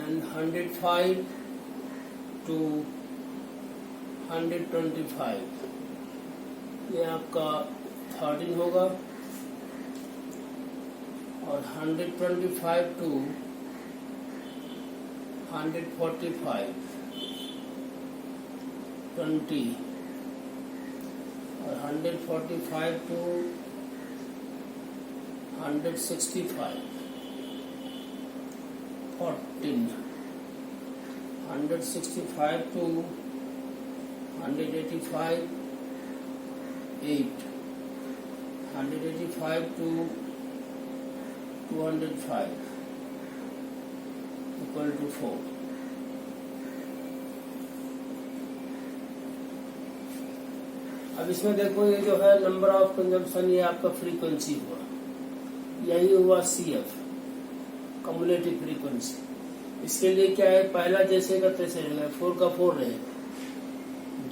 and 105 to 125, ये आपका 13 होगा, और 125 to 145 20, और 145 to 165 14, 165 to 185 8, 185 to 205 equal to 4. अब इसमें देखो, ये जो है नंबर ऑफ कंजम्पशन, ये आपका फ्रीक्वेंसी हुआ, यही हुआ CF, कम्युलेटिव फ्रीक्वेंसी। इसके लिए क्या है, पहला जैसे का तैसे रहेगा, 4 का 4 रहेगा।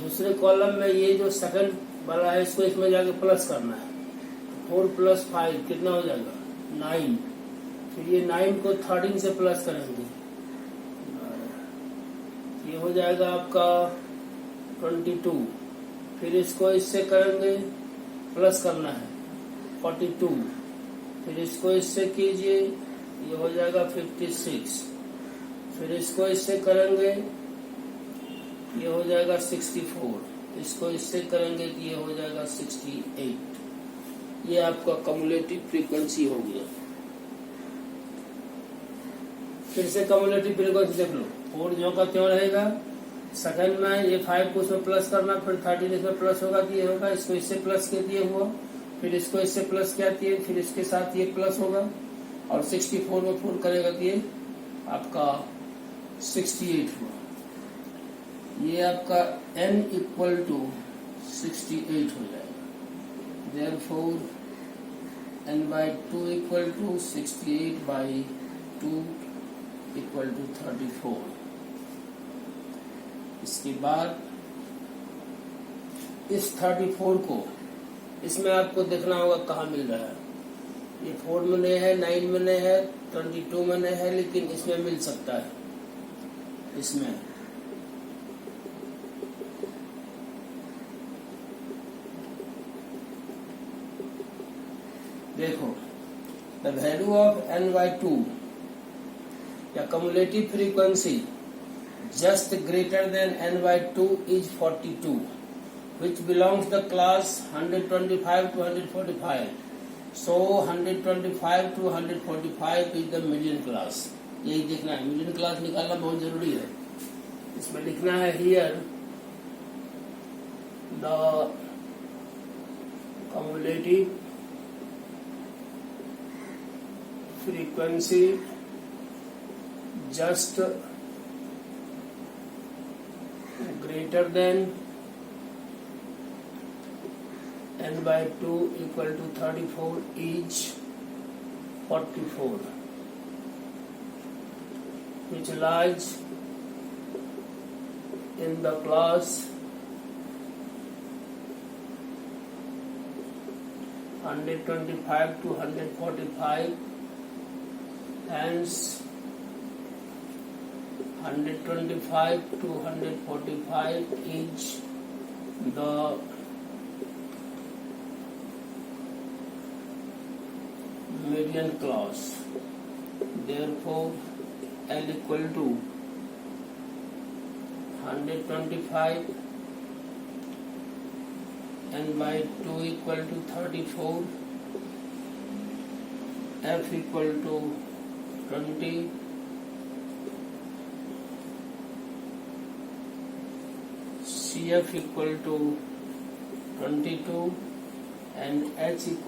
दूसरे कॉलम में ये जो सेकंड वाला है, इसको इसमें जाके प्लस करना है। 4 + 5 कितना हो जाएगा, 9। फिर ये 9 को 13 से प्लस करेंगे, ये हो जाएगा आपका 22। फिर इसको इससे करेंगे, प्लस करना है 42। फिर इसको इससे कीजिए, ये हो जाएगा 56। फिर इसको इससे करेंगे, ये हो जाएगा 64। इसको इससे करेंगे कि ये हो जाएगा 68। ये आपका कम्युलेटिव फ्रीक्वेंसी हो गया। फिर से कम्युलेटिव फ्रीक्वेंसी देख लो, 4 जो का क्यों रहेगा, सेकंड में ये 5 को उसमें प्लस करना, फिर 13 इसमें प्लस होगा कि ये होगा, इसको इससे प्लस के दिए हुआ, फिर इसको इससे प्लस क्या दिए, फिर इसके साथ ये प्लस होगा, और 64 में 4 करेगा कि ये आपका 68 हुआ। ये आपका n = 68 हो जाएगा। Therefore n/2 = 68/2 = 34। इसके बाद इस 34 को इसमें आपको देखना होगा कहाँ मिल रहा है। ये 4 में नहीं है, 9 में नहीं है, 22 में नहीं है, लेकिन इसमें मिल सकता है। इसमें देखो, द वैल्यू ऑफ n/2 या cumulative frequency just greater than n/2 is 42, which belongs to the class 125 to 145. So 125 to 145 is the median class. यही देखना है, median class निकालना बहुत जरूरी है। इसमें लिखना है here the cumulative frequency just greater than n/2 equal to 34 is 44, which lies in the class 125 to 145, hence 125 to 145 is the median class. Therefore L = 125 n/2 = 34, F = 20, CF = 22 and H =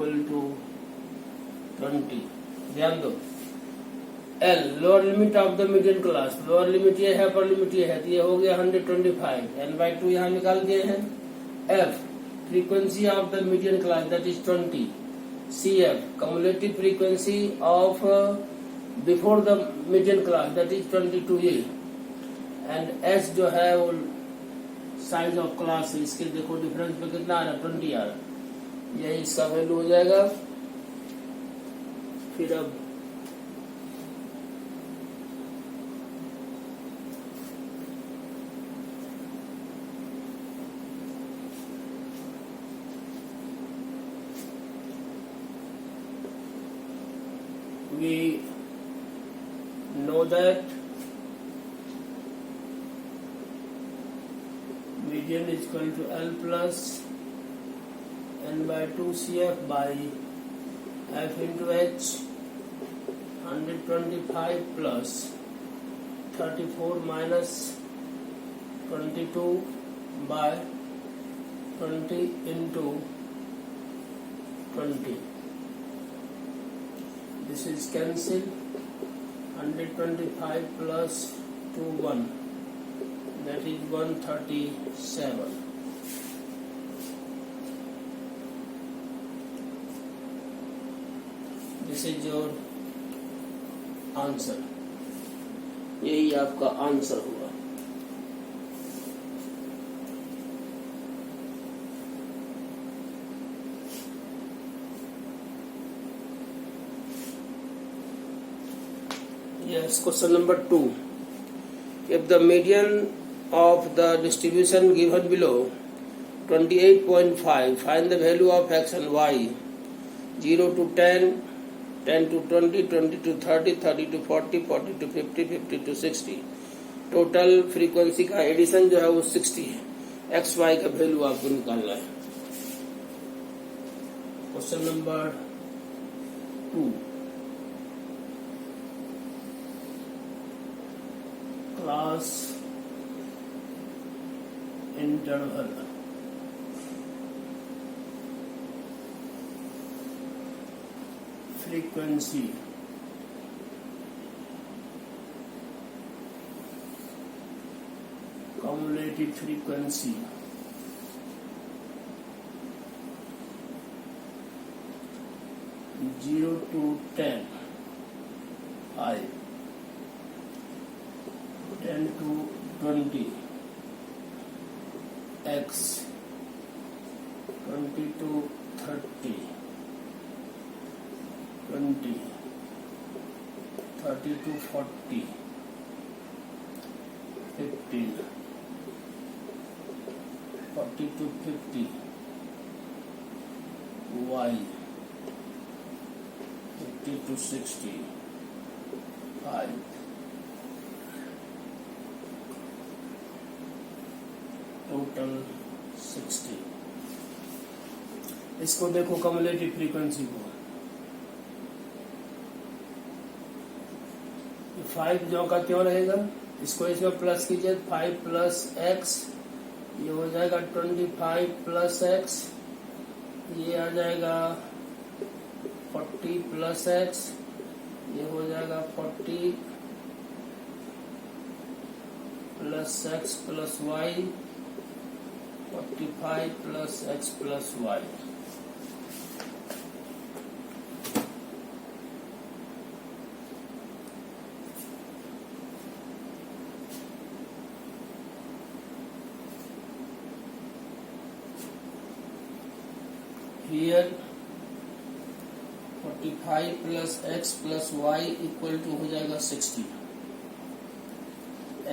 20। ध्यान दो, L lower limit of the median class, lower limit ये है, upper limit ये है, तो ये हो गया 125, n/2 यहाँ निकाल दिए हैं। F frequency of the median class that is 20, CF cumulative frequency of before the median class that is 22A, and H जो है वो साइज ऑफ क्लास है। इसके देखो डिफरेंस पे कितना आ रहा है, 20 आ रहा है, यही इसका वैल्यू हो जाएगा। फिर अब we know that median is equal to L plus n by 2 CF by F into H, 125 plus 34 minus 22 by 20 into 20. This is cancelled. 125 plus 21, that is 137. This is your answer. यही आपका answer हुआ. Yes, question number 2. If the median of the distribution given below 28.5, find the value of x and y 0 to 10, 10 to 20, 20 to 30, 30 to 40, 40 to 50, 50 to 60. Total frequency का addition जो है वो 60 है. X Y का value आपको निकालना है. Question number 2. Class interval. Frequency cumulative frequency (0 to 10), 5, 10 to 20, x, 20 to 30, 20, 30 to 40, 15, 40 to 50, y, 50 to 60, 5, total 60. इसको देखो कम्युलेटिव फ्रीक्वेंसी को. 5 जो का क्यों रहेगा, इसको इसमें प्लस कीजिए. 5 प्लस एक्स, ये हो जाएगा 25 प्लस एक्स, ये आ जाएगा 40 प्लस एक्स, ये हो जाएगा 40 plus x plus y, 45 plus x plus y. Here 45 plus x plus y equal to हो जाएगा 60.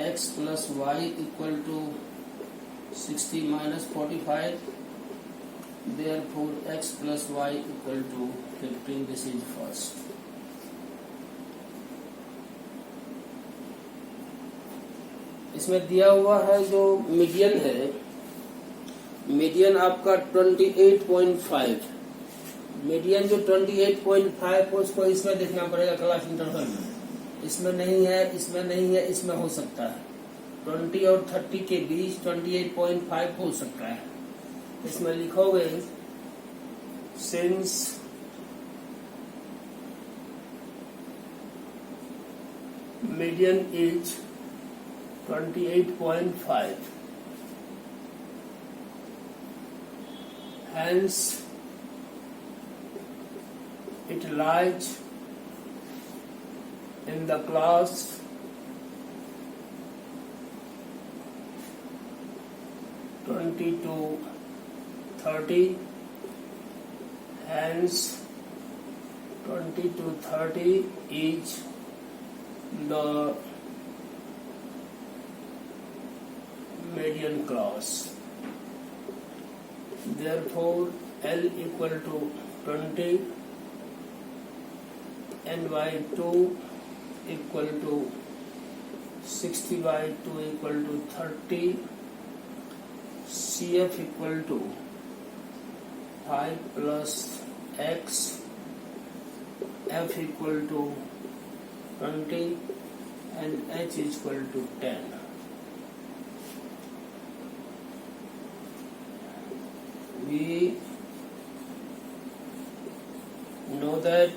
X plus y equal to 60 minus 45. Therefore, x plus y equal to 15. This is first. इसमें दिया हुआ है जो मीडियन है, median आपका 28.5. Median जो 28.5 को उसको इसमें देखना पड़ेगा क्लास इंटरवल में. इसमें नहीं है, इसमें नहीं है, इसमें हो सकता है. 20 और 30 के बीच 28.5 हो सकता है. इसमें लिखोगे since median is 28.5, hence it lies in the class (20 to 30), hence 20 to 30 is the median class. Therefore, L equal to 20, N/2 equal to 60/2 equal to 30. CF equal to 5 plus X. F equal to 20 and H is equal to 10. We know that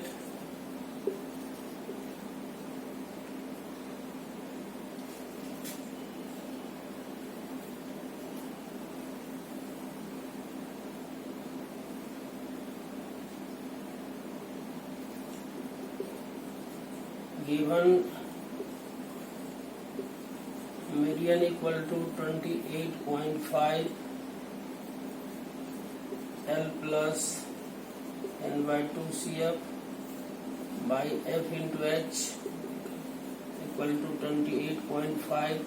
given median equal to 28.5 L plus N/2 CF by F into H equal to 28.5.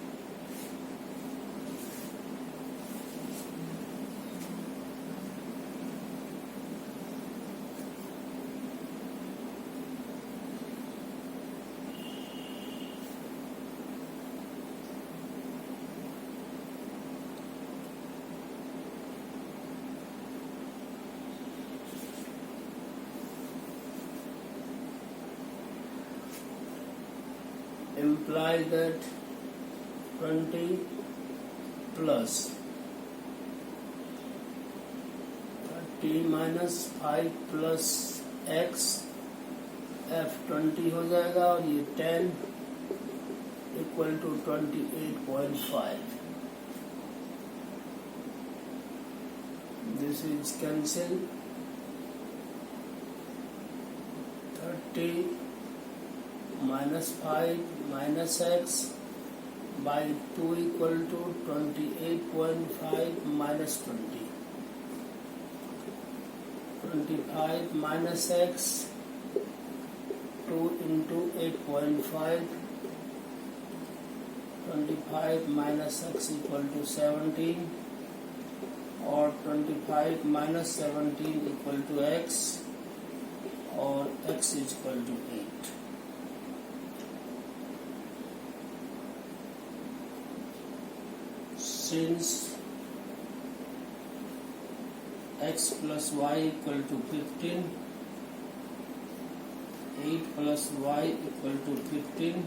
Imply that 20 plus 30 minus 5 plus X, F 20 हो जाएगा और ये 10 equal to 28.5. This is cancelled. 30 minus 5 minus X by 2 equal to 28.5 minus 20. 25 minus X, 2 into 8.5. 25 minus X equal to 17, or 25 minus 17 equal to X, or X is equal to 8. Since X plus Y equal to 15, 8 plus Y equal to 15,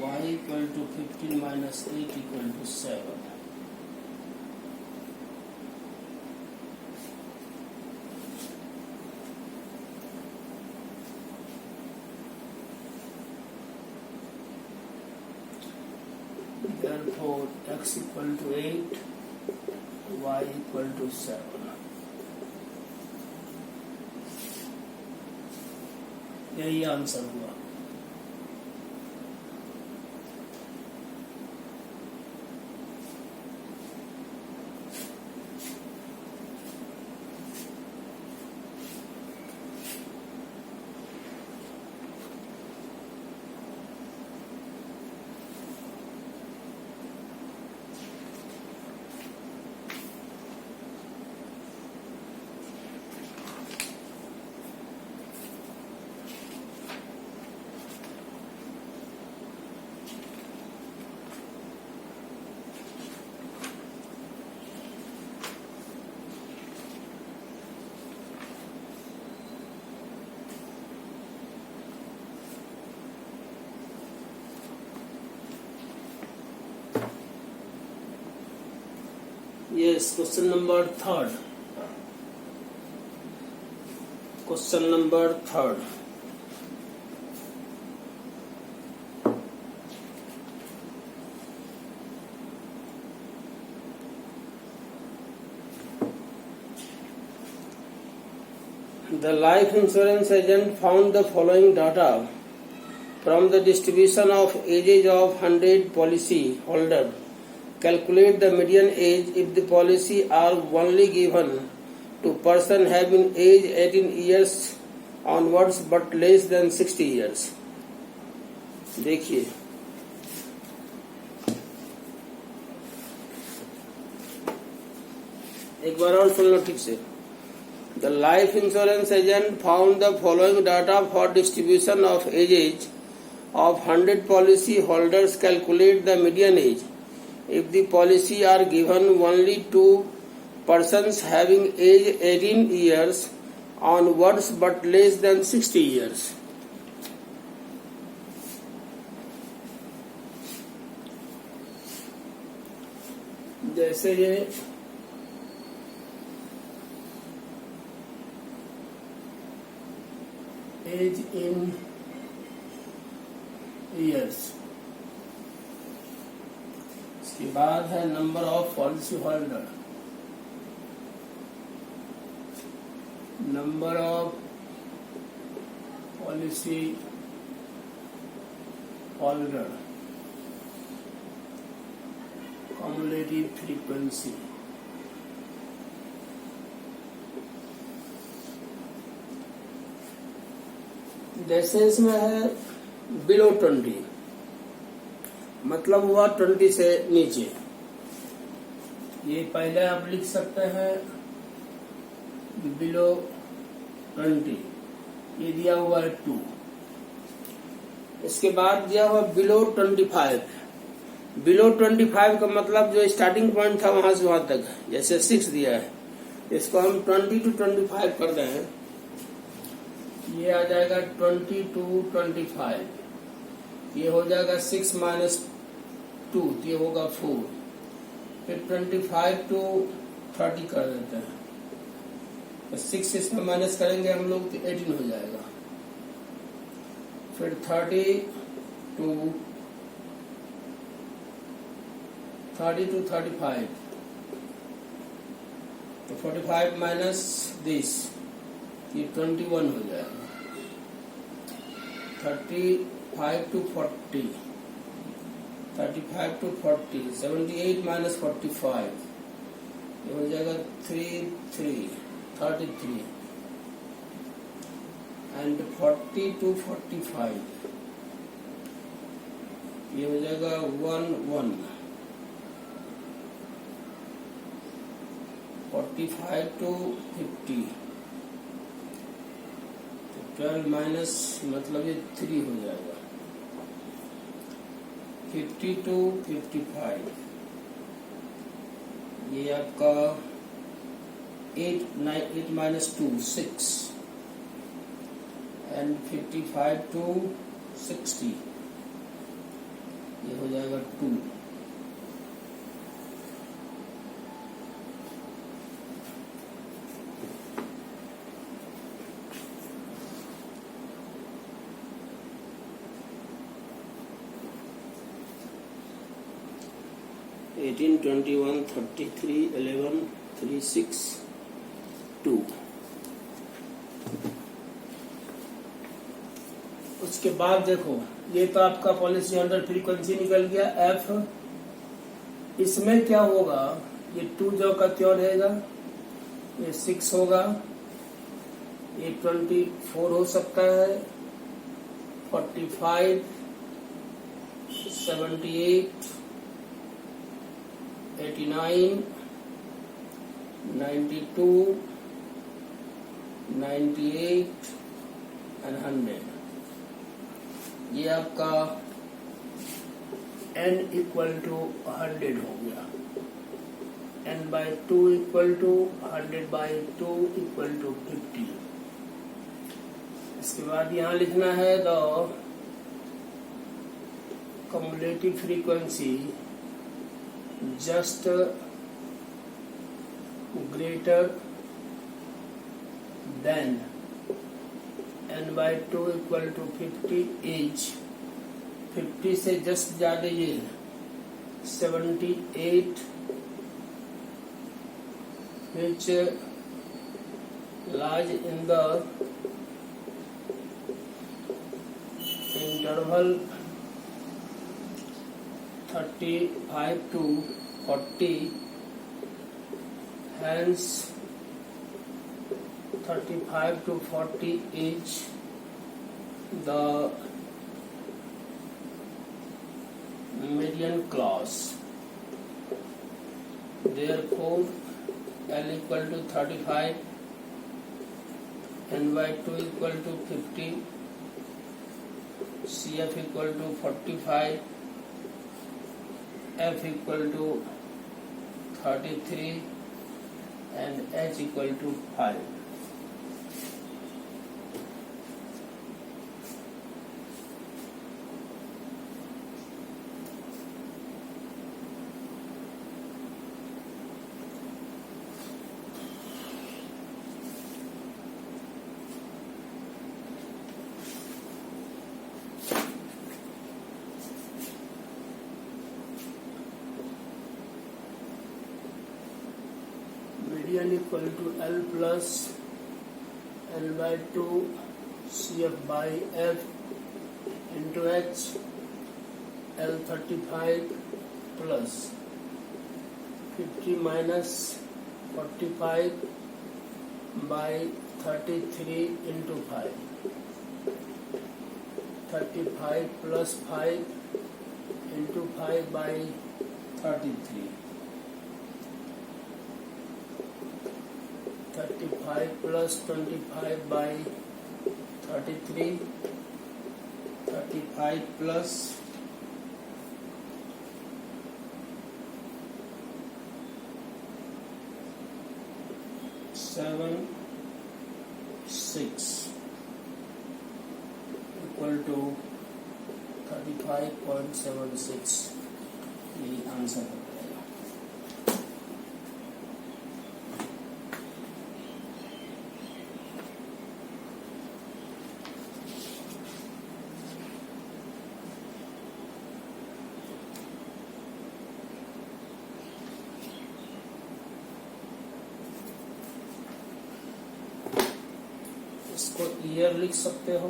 Y equal to 15 minus 8 equal to 7. Therefore, X equal to 8, Y equal to 7. यही answer हुआ. Yes, question number 3rd. Question number 3rd. The life insurance agent found the following data from the distribution of ages of 100 policy holder. Calculate the median age if the policy are only given to person having age 18 years onwards but less than 60 years. देखिए एक बार और सुन लो ठीक से. The life insurance agent found the following data for distribution of ages of 100 policy holders. Calculate the median age. If the policy are given only to persons having age 18 years onwards but less than 60 years. जैसे ये as in years, इसके बाद है number of policy holder, number of policy holder, cumulative frequency, जैसे इसमें है below 20, मतलब हुआ 20 से नीचे। ये पहले आप लिख सकते हैं बिलो 20, ये दिया हुआ है 2। इसके बाद दिया हुआ बिलो 25। बिलो 25 का मतलब जो स्टार्टिंग पॉइंट था वहां से वहां तक, जैसे 6 दिया है, इसको हम 20 to 25 कर रहे हैं, ये आ जाएगा 20 to 25, ये हो जाएगा 6 minus 2, ये होगा 4, फिर 25 to 30 कर देते हैं, तो 6 इसमें माइनस करेंगे हम लोग तो 18 हो जाएगा, फिर 30 to 35, तो 45 माइनस दिस, ये 21 हो जाएगा, 35 to 40, 35 to 40, 78 माइनस 45, ये हो जाएगा 33, एंड 40 to 45, ये हो जाएगा 1, 45 to 50, 12 माइनस मतलब ये 3 हो जाएगा, 50 to 55, ये आपका 8 minus 2, 6, एंड 55 to 60, ये हो जाएगा 2। एटीन 21 33 11 3 6 2। उसके बाद देखो, ये तो आपका पॉलिसी होल्डर फ्रीक्वेंसी निकल गया एफ। इसमें क्या होगा, ये 2 जो का त्यों रहेगा, ये 6 होगा, ये 24 हो सकता है, 45 78 89 92 98 एंड 100। ये आपका n इक्वल टू 100 हो गया, n by 2 equal to 100 by 2 equal to 50। इसके बाद यहाँ लिखना है the cumulative frequency just greater than n by 2 equal to 50 each। 50 से जस्ट ज्यादा ये 78 which lies in the interval 35 to 40, hence 35 to 40 each the median class, therefore L equal to 35 n/2 equal to 50, CF equal to 45, F equal to 33 and H equal to 5. Median equal to L plus n/2 CF by F into H, L35 plus 50 minus 45 by 33 into 5, 35 plus 5 into 5 by 33, 35 plus 25 by 33, 35 plus 7, 6 equal to 35.76. ये answer हो जाएगा। इसको year लिख सकते हो,